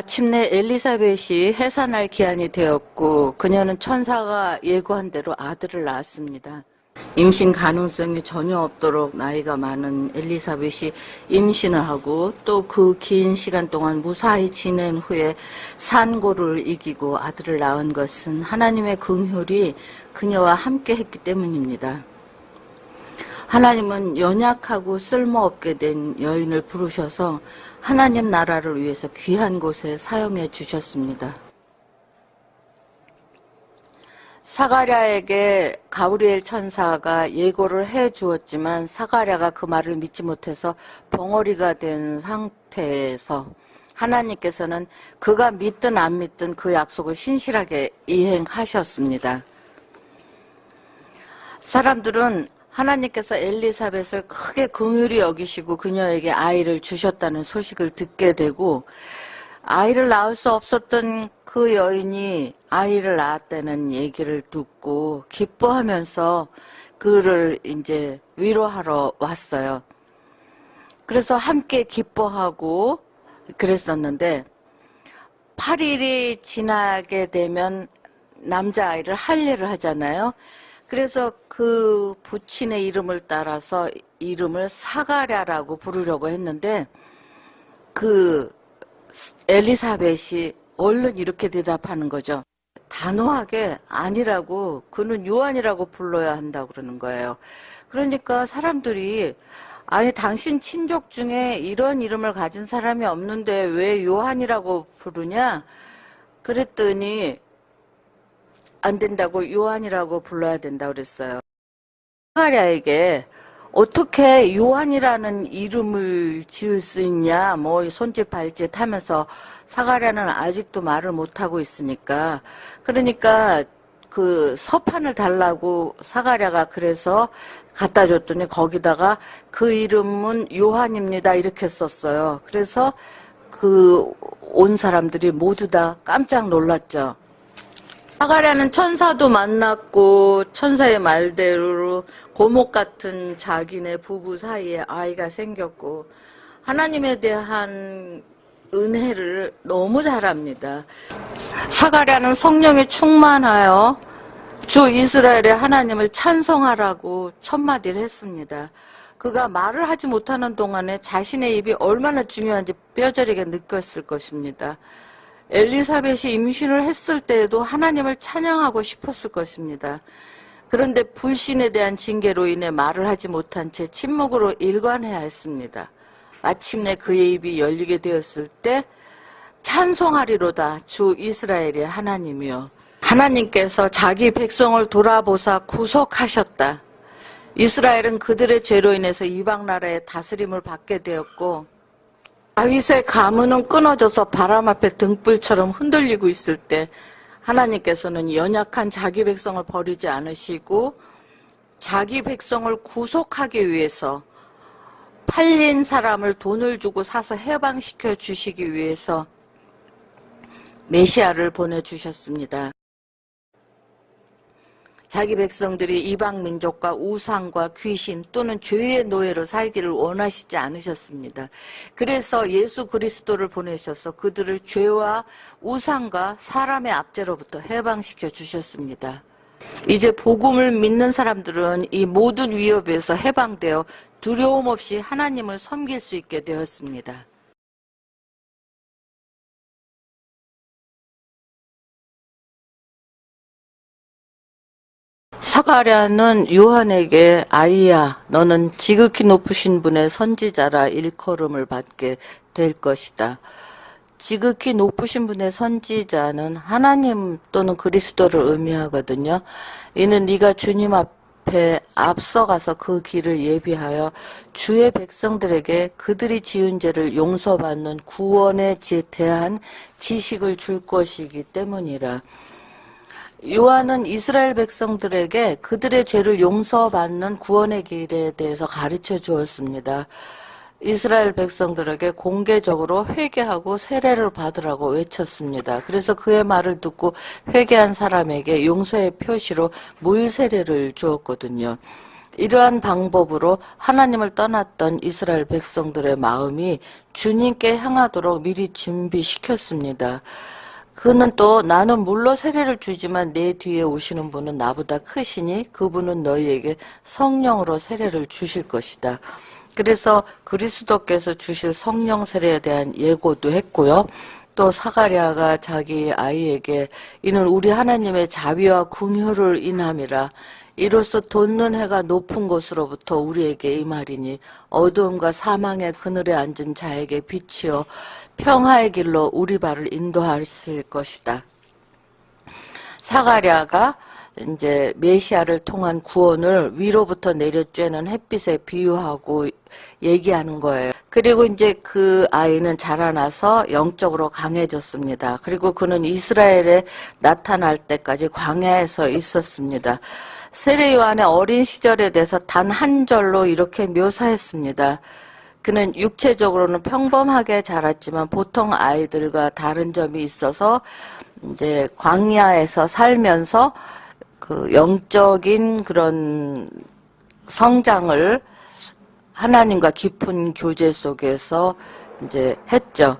마침내 엘리사벳이 해산할 기한이 되었고 그녀는 천사가 예고한 대로 아들을 낳았습니다. 임신 가능성이 전혀 없도록 나이가 많은 엘리사벳이 임신을 하고 또 그 긴 시간 동안 무사히 지낸 후에 산고를 이기고 아들을 낳은 것은 하나님의 긍휼이 그녀와 함께 했기 때문입니다. 하나님은 연약하고 쓸모없게 된 여인을 부르셔서 하나님 나라를 위해서 귀한 곳에 사용해 주셨습니다. 사가랴에게 가브리엘 천사가 예고를 해 주었지만 사가랴가 그 말을 믿지 못해서 벙어리가 된 상태에서 하나님께서는 그가 믿든 안 믿든 그 약속을 신실하게 이행하셨습니다. 사람들은 하나님께서 엘리사벳을 크게 긍휼히 여기시고 그녀에게 아이를 주셨다는 소식을 듣게 되고 아이를 낳을 수 없었던 그 여인이 아이를 낳았다는 얘기를 듣고 기뻐하면서 그를 이제 위로하러 왔어요. 그래서 함께 기뻐하고 그랬었는데 8일이 지나게 되면 남자아이를 할례를 하잖아요. 그래서 그 부친의 이름을 따라서 이름을 사가랴라고 부르려고 했는데 그 엘리사벳이 얼른 이렇게 대답하는 거죠. 단호하게 아니라고, 그는 요한이라고 불러야 한다고 그러는 거예요. 그러니까 사람들이 아니 당신 친족 중에 이런 이름을 가진 사람이 없는데 왜 요한이라고 부르냐? 그랬더니 안 된다고 요한이라고 불러야 된다고 그랬어요. 사가랴에게 어떻게 요한이라는 이름을 지을 수 있냐, 뭐 손짓 발짓 하면서 사가랴는 아직도 말을 못하고 있으니까, 그러니까 그 서판을 달라고 사가랴가 그래서 갖다 줬더니 거기다가 그 이름은 요한입니다 이렇게 썼어요. 그래서 그 온 사람들이 모두 다 깜짝 놀랐죠. 사가랴는 천사도 만났고 천사의 말대로 고목 같은 자기네 부부 사이에 아이가 생겼고 하나님에 대한 은혜를 너무 잘합니다. 사가랴는 성령에 충만하여 주 이스라엘의 하나님을 찬송하라고 첫마디를 했습니다. 그가 말을 하지 못하는 동안에 자신의 입이 얼마나 중요한지 뼈저리게 느꼈을 것입니다. 엘리사벳이 임신을 했을 때에도 하나님을 찬양하고 싶었을 것입니다. 그런데 불신에 대한 징계로 인해 말을 하지 못한 채 침묵으로 일관해야 했습니다. 마침내 그의 입이 열리게 되었을 때 찬송하리로다 주 이스라엘의 하나님이여. 하나님께서 자기 백성을 돌아보사 구속하셨다. 이스라엘은 그들의 죄로 인해서 이방 나라의 다스림을 받게 되었고 다윗의 가문은 끊어져서 바람 앞에 등불처럼 흔들리고 있을 때 하나님께서는 연약한 자기 백성을 버리지 않으시고 자기 백성을 구속하기 위해서 팔린 사람을 돈을 주고 사서 해방시켜 주시기 위해서 메시아를 보내주셨습니다. 자기 백성들이 이방 민족과 우상과 귀신 또는 죄의 노예로 살기를 원하시지 않으셨습니다. 그래서 예수 그리스도를 보내셔서 그들을 죄와 우상과 사람의 압제로부터 해방시켜 주셨습니다. 이제 복음을 믿는 사람들은 이 모든 위협에서 해방되어 두려움 없이 하나님을 섬길 수 있게 되었습니다. 사가랴는 요한에게 아이야 너는 지극히 높으신 분의 선지자라 일컬음을 받게 될 것이다. 지극히 높으신 분의 선지자는 하나님 또는 그리스도를 의미하거든요. 이는 네가 주님 앞에 앞서가서 그 길을 예비하여 주의 백성들에게 그들이 지은 죄를 용서받는 구원에 대한 지식을 줄 것이기 때문이라. 요한은 이스라엘 백성들에게 그들의 죄를 용서받는 구원의 길에 대해서 가르쳐 주었습니다. 이스라엘 백성들에게 공개적으로 회개하고 세례를 받으라고 외쳤습니다. 그래서 그의 말을 듣고 회개한 사람에게 용서의 표시로 물 세례를 주었거든요. 이러한 방법으로 하나님을 떠났던 이스라엘 백성들의 마음이 주님께 향하도록 미리 준비시켰습니다. 그는 또 나는 물로 세례를 주지만 내 뒤에 오시는 분은 나보다 크시니 그분은 너희에게 성령으로 세례를 주실 것이다. 그래서 그리스도께서 주실 성령 세례에 대한 예고도 했고요. 또 사가랴가 자기 아이에게 이는 우리 하나님의 자비와 긍휼을 인함이라 이로써 돋는 해가 높은 곳으로부터 우리에게 임하리니 어두움과 사망의 그늘에 앉은 자에게 빛이요 평화의 길로 우리 발을 인도하실 것이다. 사가랴가 이제 메시아를 통한 구원을 위로부터 내려 쬐는 햇빛에 비유하고 얘기하는 거예요. 그리고 이제 그 아이는 자라나서 영적으로 강해졌습니다. 그리고 그는 이스라엘에 나타날 때까지 광야에서 있었습니다. 세례 요한의 어린 시절에 대해서 단 한 절로 이렇게 묘사했습니다. 그는 육체적으로는 평범하게 자랐지만 보통 아이들과 다른 점이 있어서 이제 광야에서 살면서 그 영적인 그런 성장을 하나님과 깊은 교제 속에서 이제 했죠.